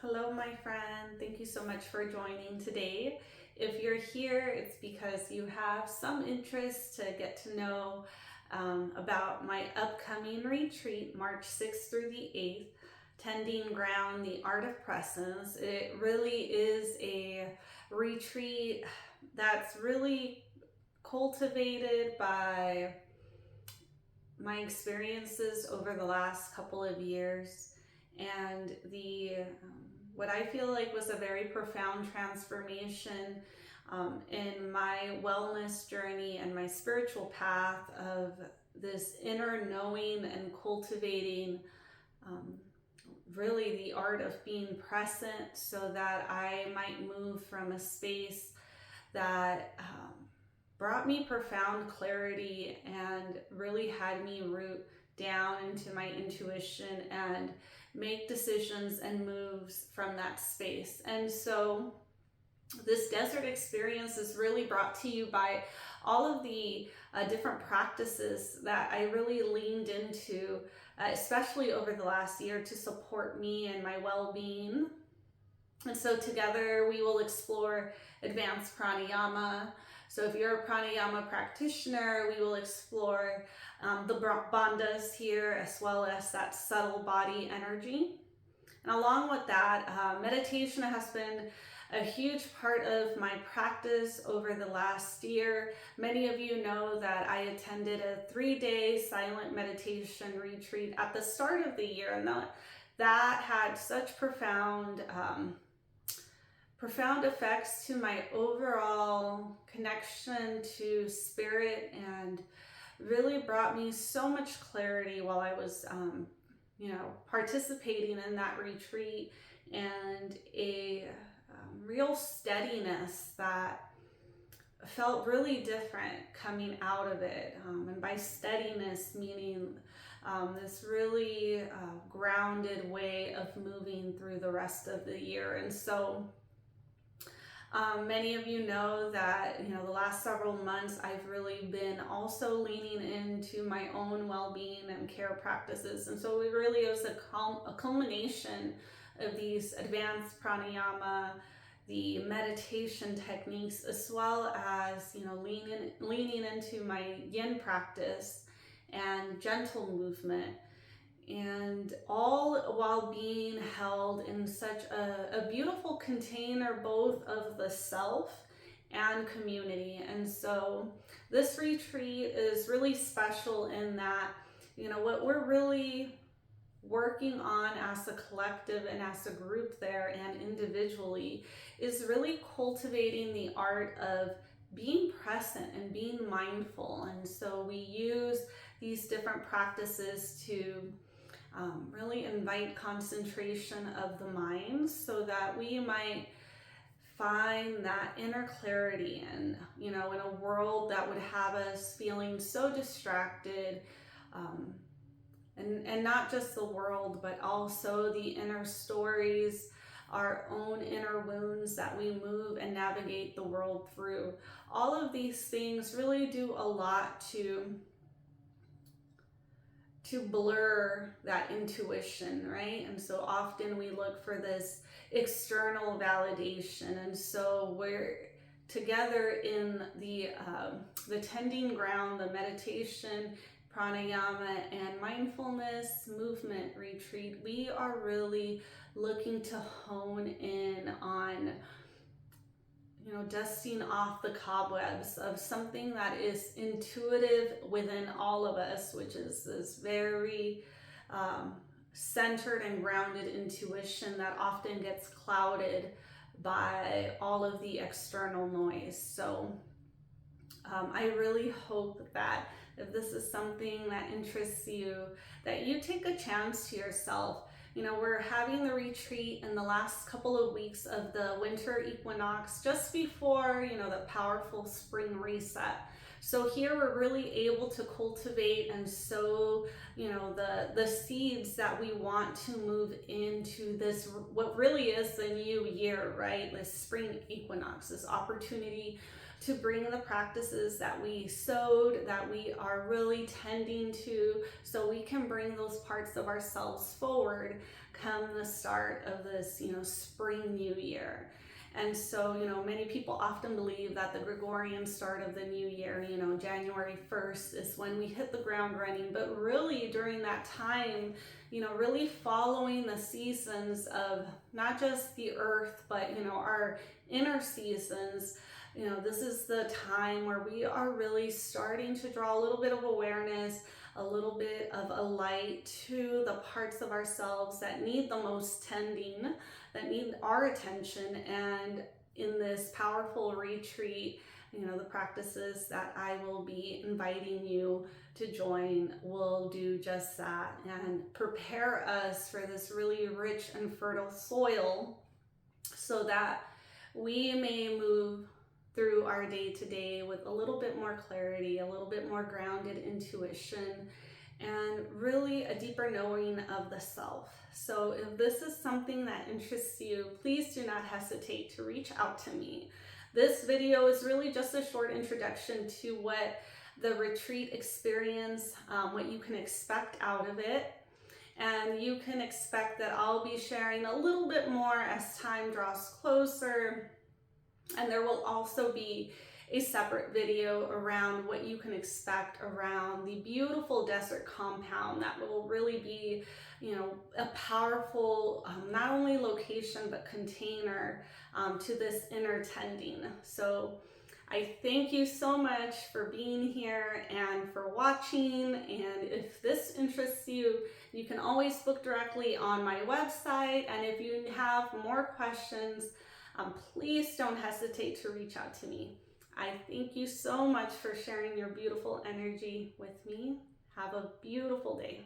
Hello, my friend. Thank you so much for joining today. If you're here, it's because you have some interest to get to know about my upcoming retreat, March 6th through the 8th, Tending Ground, the Art of Presence. It really is a retreat that's really cultivated by my experiences over the last couple of years and the what I feel like was a very profound transformation in my wellness journey and my spiritual path of this inner knowing and cultivating um, really the art of being present so that I might move from a space that brought me profound clarity and really had me root down into my intuition and make decisions and moves from that space. And so this desert experience is really brought to you by all of the different practices that I really leaned into, especially over the last year, to support me and my well-being. And so together we will explore advanced pranayama. So if you're a pranayama practitioner, we will explore the bandhas here, as well as that subtle body energy. And along with that, meditation has been a huge part of my practice over the last year. Many of you know that I attended a 3-day silent meditation retreat at the start of the year, and that had such profound effects to my overall connection to spirit, and really brought me so much clarity while I was participating in that retreat, and a real steadiness that felt really different coming out of it. And by steadiness, meaning this really grounded way of moving through the rest of the year. And so many of you know that, the last several months I've really been also leaning into my own well-being and care practices. And so it really is a culmination of these advanced pranayama, the meditation techniques, as well as, leaning into my yin practice and gentle movement, and all while being held in such a beautiful container, both of the self and community. And so this retreat is really special in that, what we're really working on as a collective and as a group there and individually is really cultivating the art of being present and being mindful. And so we use these different practices to really invite concentration of the mind so that we might find that inner clarity and, in a world that would have us feeling so distracted, and not just the world, but also the inner stories, our own inner wounds that we move and navigate the world through. All of these things really do a lot to blur that intuition, right? And so often we look for this external validation. And so we're together in the tending ground, the meditation, pranayama, and mindfulness movement retreat. We are really looking to hone in on dusting off the cobwebs of something that is intuitive within all of us, which is this very centered and grounded intuition that often gets clouded by all of the external noise. So I really hope that if this is something that interests you, that you take a chance to yourself. We're having the retreat in the last couple of weeks of the winter equinox, just before, the powerful spring reset. So here we're really able to cultivate and sow, the seeds that we want to move into this, what really is the new year, right? This spring equinox, this opportunity to bring the practices that we sowed, that we are really tending to, so we can bring those parts of ourselves forward come the start of this, spring new year. And so, many people often believe that the Gregorian start of the new year, January 1st is when we hit the ground running. But really, during that time, really following the seasons of not just the earth, but, our inner seasons, this is the time where we are really starting to draw a little bit of awareness, a little bit of a light to the parts of ourselves that need the most tending, that need our attention. And in this powerful retreat, the practices that I will be inviting you to join will do just that and prepare us for this really rich and fertile soil so that we may move through our day to day with a little bit more clarity, a little bit more grounded intuition, and really a deeper knowing of the self. So if this is something that interests you, please do not hesitate to reach out to me. This video is really just a short introduction to what the retreat experience, what you can expect out of it. And you can expect that I'll be sharing a little bit more as time draws closer. And there will also be a separate video around what you can expect around the beautiful desert compound that will really be, a powerful, not only location, but container to this inner tending. So I thank you so much for being here and for watching. And if this interests you, you can always book directly on my website. And if you have more questions, please don't hesitate to reach out to me. I thank you so much for sharing your beautiful energy with me. Have a beautiful day.